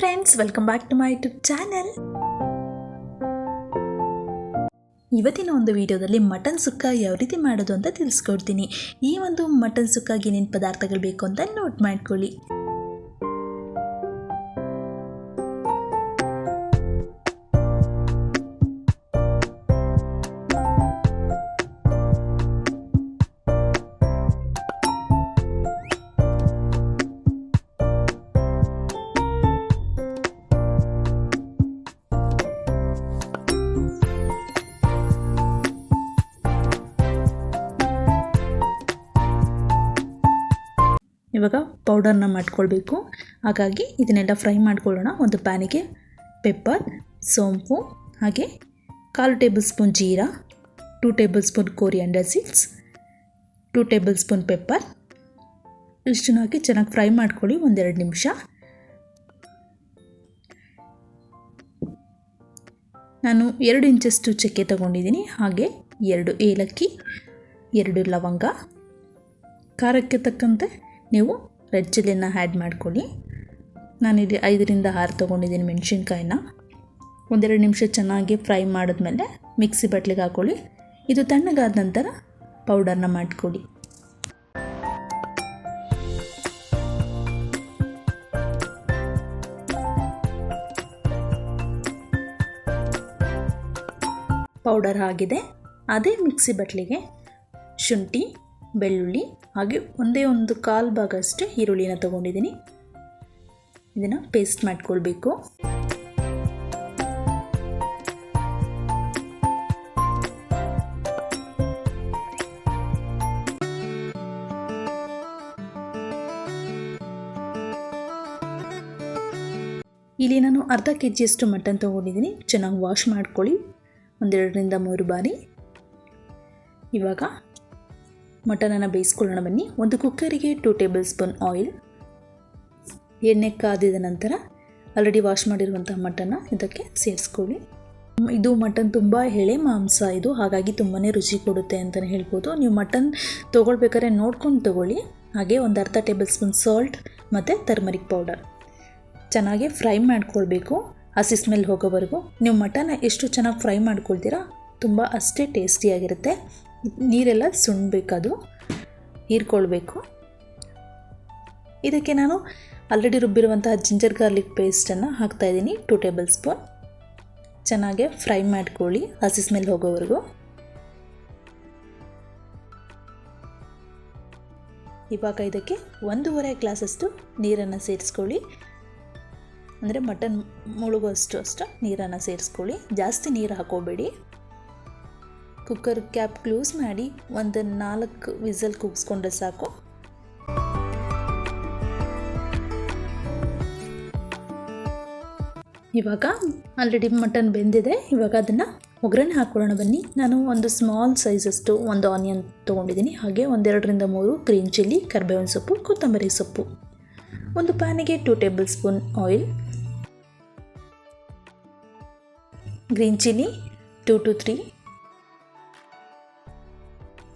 Friends, welcome back to my YouTube channel. ಇವತ್ತಿನ ಒಂದು ವಿಡಿಯೋದಲ್ಲಿ ಮಟನ್ ಸುಕ್ಕ ಯಾವ ರೀತಿ ಮಾಡೋದು ಅಂತ ತಿಳಿಸ್ಕೊಡ್ತೀನಿ. ಈ ಒಂದು ಮಟನ್ ಸುಕ್ಕಾಗಿ ಏನೇನು ಪದಾರ್ಥಗಳು ಬೇಕು ಅಂತ ನೋಟ್ ಮಾಡ್ಕೊಳ್ಳಿ. ಇವಾಗ ಪೌಡರ್ನ ಮಾಡ್ಕೊಳ್ಬೇಕು. ಹಾಗಾಗಿ ಇದನ್ನೆಲ್ಲ ಫ್ರೈ ಮಾಡ್ಕೊಳ್ಳೋಣ. ಒಂದು ಪ್ಯಾನಿಗೆ ಪೆಪ್ಪರ್, ಸೋಂಪು, ಹಾಗೆ 1/4 table spoon jeera, 2 table spoon coriander seeds, 2 table spoon pepper ಇಷ್ಟನ್ನು ಹಾಕಿ ಚೆನ್ನಾಗಿ ಫ್ರೈ ಮಾಡ್ಕೊಳ್ಳಿ 1-2 ನಿಮಿಷ. ನಾನು 2 ಇಂಚಷ್ಟು ಚಕ್ಕೆ ತಗೊಂಡಿದ್ದೀನಿ. ಹಾಗೆ 2 ಏಲಕ್ಕಿ, 2 ಲವಂಗ. ಖಾರಕ್ಕೆ ತಕ್ಕಂತೆ ನೀವು ರೆಡ್ ಚಿಲ್ಲಿನ ಆ್ಯಡ್ ಮಾಡ್ಕೊಳ್ಳಿ. ನಾನಿಲ್ಲಿ 5-6 ತೊಗೊಂಡಿದ್ದೀನಿ ಮೆಣಸಿನ್ಕಾಯಿನ. 1-2 ನಿಮಿಷ ಚೆನ್ನಾಗಿ ಫ್ರೈ ಮಾಡಿದ್ಮೇಲೆ ಮಿಕ್ಸಿ ಬಟ್ಲಿಗೆ ಹಾಕ್ಕೊಳ್ಳಿ. ಇದು ತಣ್ಣಗಾದ ನಂತರ ಪೌಡರ್ನ ಮಾಡ್ಕೊಳ್ಳಿ. ಪೌಡರ್ ಆಗಿದೆ. ಅದೇ ಮಿಕ್ಸಿ ಬಟ್ಲಿಗೆ ಶುಂಠಿ, ಬೆಳ್ಳುಳ್ಳಿ, ಹಾಗೆ 1/4 ಭಾಗಷ್ಟು ಈರುಳ್ಳಿನ ತೊಗೊಂಡಿದ್ದೀನಿ. ಇದನ್ನು ಪೇಸ್ಟ್ ಮಾಡ್ಕೊಳ್ಬೇಕು. ಇಲ್ಲಿ ನಾನು ಅರ್ಧ ಕೆಜಿಯಷ್ಟು ಮಟನ್ ತೊಗೊಂಡಿದ್ದೀನಿ. ಚೆನ್ನಾಗಿ ವಾಶ್ ಮಾಡ್ಕೊಳ್ಳಿ 1-2-3 ಬಾರಿ. ಇವಾಗ ಮಟನನ್ನು ಬೇಯಿಸ್ಕೊಳ್ಳೋಣ ಬನ್ನಿ. ಒಂದು ಕುಕ್ಕರಿಗೆ 2 ಟೇಬಲ್ ಸ್ಪೂನ್ ಆಯಿಲ್. ಎಣ್ಣೆ ಕಾದಿದ ನಂತರ ಆಲ್ರೆಡಿ ವಾಶ್ ಮಾಡಿರುವಂಥ ಮಟನ್ನ ಇದಕ್ಕೆ ಸೇರಿಸ್ಕೊಳ್ಳಿ. ಇದು ಮಟನ್ ತುಂಬ ಎಳೆ ಮಾಂಸ ಇದು, ಹಾಗಾಗಿ ತುಂಬಾ ರುಚಿ ಕೊಡುತ್ತೆ ಅಂತಲೇ ಹೇಳ್ಬೋದು. ನೀವು ಮಟನ್ ತೊಗೊಳ್ಬೇಕಾದ್ರೆ ನೋಡ್ಕೊಂಡು ತೊಗೊಳ್ಳಿ. ಹಾಗೆ ಒಂದು ಅರ್ಧ ಟೇಬಲ್ ಸ್ಪೂನ್ ಸಾಲ್ಟ್ ಮತ್ತು ಟರ್ಮರಿಕ್ ಪೌಡರ್ ಚೆನ್ನಾಗಿ ಫ್ರೈ ಮಾಡ್ಕೊಳ್ಬೇಕು ಹಸಿ ಸ್ಮೆಲ್ ಹೋಗೋವರೆಗೂ. ನೀವು ಮಟನ್ನ ಎಷ್ಟು ಚೆನ್ನಾಗಿ ಫ್ರೈ ಮಾಡ್ಕೊಳ್ತೀರಾ ತುಂಬ ಅಷ್ಟೇ ಟೇಸ್ಟಿಯಾಗಿರುತ್ತೆ. ನೀರೆಲ್ಲ ಸುಣ್ಣಬೇಕದು, ಹೀರ್ಕೊಳ್ಬೇಕು. ಇದಕ್ಕೆ ನಾನು ಆಲ್ರೆಡಿ ರುಬ್ಬಿರುವಂತಹ ಜಿಂಜರ್ ಗಾರ್ಲಿಕ್ ಪೇಸ್ಟನ್ನು ಹಾಕ್ತಾಯಿದ್ದೀನಿ 2 ಟೇಬಲ್ ಸ್ಪೂನ್. ಚೆನ್ನಾಗಿ ಫ್ರೈ ಮಾಡ್ಕೊಳ್ಳಿ ಹಸಿ ಸ್ಮೆಲ್ ಹೋಗೋವರೆಗೂ. ಇವಾಗ ಇದಕ್ಕೆ 1.5 ಗ್ಲಾಸಷ್ಟು ನೀರನ್ನು ಸೇರಿಸ್ಕೊಳ್ಳಿ. ಅಂದರೆ ಮಟನ್ ಮುಳುಗುವಷ್ಟು ನೀರನ್ನು ಸೇರಿಸ್ಕೊಳ್ಳಿ. ಜಾಸ್ತಿ ನೀರು ಹಾಕೋಬೇಡಿ. ಕುಕ್ಕರ್ ಕ್ಯಾಪ್ ಕ್ಲೋಸ್ ಮಾಡಿ 4 ವಿಸಲ್ ಕೂಗಿಸ್ಕೊಂಡ್ರೆ ಸಾಕು. ಇವಾಗ ಆಲ್ರೆಡಿ ಮಟನ್ ಬೆಂದಿದೆ. ಇವಾಗ ಅದನ್ನು ಒಗ್ಗರಣೆ ಹಾಕ್ಕೊಳ್ಳೋಣ ಬನ್ನಿ. ನಾನು ಒಂದು ಸ್ಮಾಲ್ ಸೈಜಷ್ಟು ಒಂದು ಆನಿಯನ್ ತೊಗೊಂಡಿದ್ದೀನಿ. ಹಾಗೆ 1-2-3 ಗ್ರೀನ್ ಚಿಲ್ಲಿ, ಕರಿಬೇವಿನ ಸೊಪ್ಪು, ಕೊತ್ತಂಬರಿ ಸೊಪ್ಪು. ಒಂದು ಪ್ಯಾನಿಗೆ 2 table spoon oil, green chilli 2-3,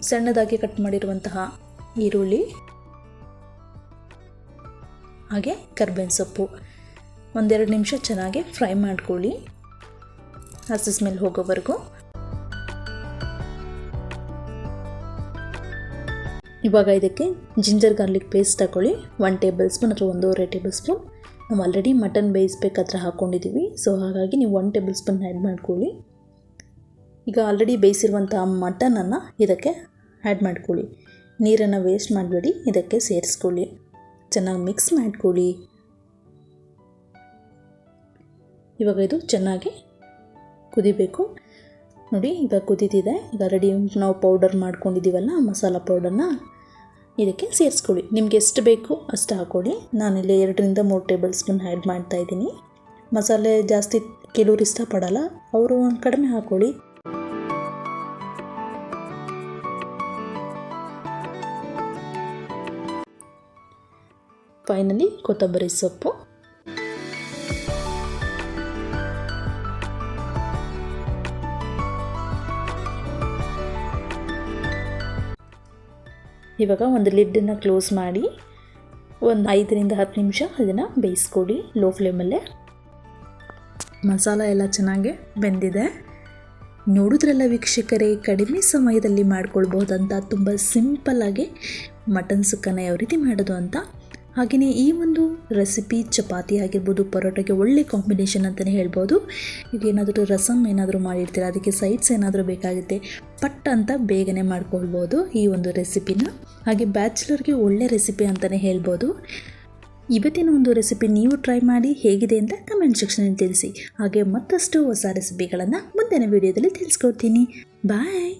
ಸಣ್ಣದಾಗಿ ಕಟ್ ಮಾಡಿರುವಂತಹ ಈರುಳ್ಳಿ, ಹಾಗೆ ಕರಿಬೇವಿನ ಸೊಪ್ಪು 1-2 ನಿಮಿಷ ಚೆನ್ನಾಗಿ ಫ್ರೈ ಮಾಡ್ಕೊಳ್ಳಿ ಹಸಿ ಸ್ಮೆಲ್ ಹೋಗೋವರೆಗೂ. ಇವಾಗ ಇದಕ್ಕೆ ಜಿಂಜರ್ ಗಾರ್ಲಿಕ್ ಪೇಸ್ಟ್ ತಗೊಳ್ಳಿ 1 ಟೇಬಲ್ ಸ್ಪೂನ್ ಅಥವಾ 1.5 ಟೇಬಲ್ ಸ್ಪೂನ್. ನಾವು ಆಲ್ರೆಡಿ ಮಟನ್ ಬೇಯಿಸ್ಬೇಕಾದ್ರೆ ಹಾಕ್ಕೊಂಡಿದ್ದೀವಿ, ಸೊ ಹಾಗಾಗಿ ನೀವು 1 ಟೇಬಲ್ ಸ್ಪೂನ್ ಆ್ಯಡ್ ಮಾಡ್ಕೊಳ್ಳಿ. ಈಗ ಆಲ್ರೆಡಿ ಬೇಯಿಸಿರುವಂಥ ಮಟನನ್ನು ಇದಕ್ಕೆ ಆ್ಯಡ್ ಮಾಡ್ಕೊಳ್ಳಿ. ನೀರನ್ನು ವೇಸ್ಟ್ ಮಾಡಬೇಡಿ, ಇದಕ್ಕೆ ಸೇರಿಸ್ಕೊಳ್ಳಿ. ಚೆನ್ನಾಗಿ ಮಿಕ್ಸ್ ಮಾಡ್ಕೊಳ್ಳಿ. ಇವಾಗ ಇದು ಚೆನ್ನಾಗಿ ಕುದಿಬೇಕು. ನೋಡಿ ಈಗ ಕುದೀತಿದೆ. ಈಗ ಆಲ್ರೆಡಿ ನಾವು ಪೌಡರ್ ಮಾಡ್ಕೊಂಡಿದ್ದೀವಲ್ಲ ಮಸಾಲ ಪೌಡರ್ನ ಇದಕ್ಕೆ ಸೇರಿಸ್ಕೊಳ್ಳಿ. ನಿಮ್ಗೆ ಎಷ್ಟು ಬೇಕು ಅಷ್ಟು ಹಾಕ್ಕೊಳ್ಳಿ. ನಾನಿಲ್ಲಿ 2-3 ಟೇಬಲ್ ಸ್ಪೂನ್ ಆ್ಯಡ್ ಮಾಡ್ತಾಯಿದ್ದೀನಿ. ಮಸಾಲೆ ಜಾಸ್ತಿ ಕೆಲವರು ಇಷ್ಟಪಡಲ್ಲ, ಅವರು ಕಡಿಮೆ ಹಾಕ್ಕೊಳ್ಳಿ. ಫೈನಲಿ ಕೊತ್ತಂಬರಿ ಸೊಪ್ಪು. ಇವಾಗ ಒಂದು ಲಿಡ್ಡನ್ನು ಕ್ಲೋಸ್ ಮಾಡಿ ಒಂದು 5ರಿಂದ 10 ನಿಮಿಷ ಅದನ್ನು ಬೇಯಿಸ್ಕೊಳ್ಳಿ ಲೋ ಫ್ಲೇಮಲ್ಲೇ. ಮಸಾಲ ಎಲ್ಲ ಚೆನ್ನಾಗಿ ಬೆಂದಿದೆ. ನೋಡಿದ್ರಲ್ಲ ವೀಕ್ಷಕರೇ, ಕಡಿಮೆ ಸಮಯದಲ್ಲಿ ಮಾಡ್ಕೊಳ್ಬಹುದಂತ ತುಂಬ ಸಿಂಪಲ್ಲಾಗಿ ಮಟನ್ ಸುಕ್ಕನ ಯಾವ ರೀತಿ ಮಾಡೋದು ಅಂತ. ಹಾಗೆಯೇ ಈ ಒಂದು ರೆಸಿಪಿ ಚಪಾತಿ ಆಗಿರ್ಬೋದು, ಪರೋಟಕ್ಕೆ ಒಳ್ಳೆ ಕಾಂಬಿನೇಷನ್ ಅಂತಲೇ ಹೇಳ್ಬೋದು. ಈಗ ಏನಾದರೂ ರಸಮ್ ಏನಾದರೂ ಮಾಡಿರ್ತೀರ, ಅದಕ್ಕೆ ಸೈಡ್ಸ್ ಏನಾದರೂ ಬೇಕಾಗುತ್ತೆ, ಪಟ್ ಅಂತ ಬೇಗನೆ ಮಾಡ್ಕೊಳ್ಬೋದು ಈ ಒಂದು ರೆಸಿಪಿನ. ಹಾಗೆ ಬ್ಯಾಚುಲರ್ಗೆ ಒಳ್ಳೆ ರೆಸಿಪಿ ಅಂತಲೇ ಹೇಳ್ಬೋದು. ಇವತ್ತಿನ ಒಂದು ರೆಸಿಪಿ ನೀವು ಟ್ರೈ ಮಾಡಿ ಹೇಗಿದೆ ಅಂತ ಕಮೆಂಟ್ ಸೆಕ್ಷನಲ್ಲಿ ತಿಳಿಸಿ. ಹಾಗೆ ಮತ್ತಷ್ಟು ಹೊಸ ರೆಸಿಪಿಗಳನ್ನು ಮುಂದಿನ ವಿಡಿಯೋದಲ್ಲಿ ತಿಳಿಸ್ಕೊಡ್ತೀನಿ. ಬಾಯ್.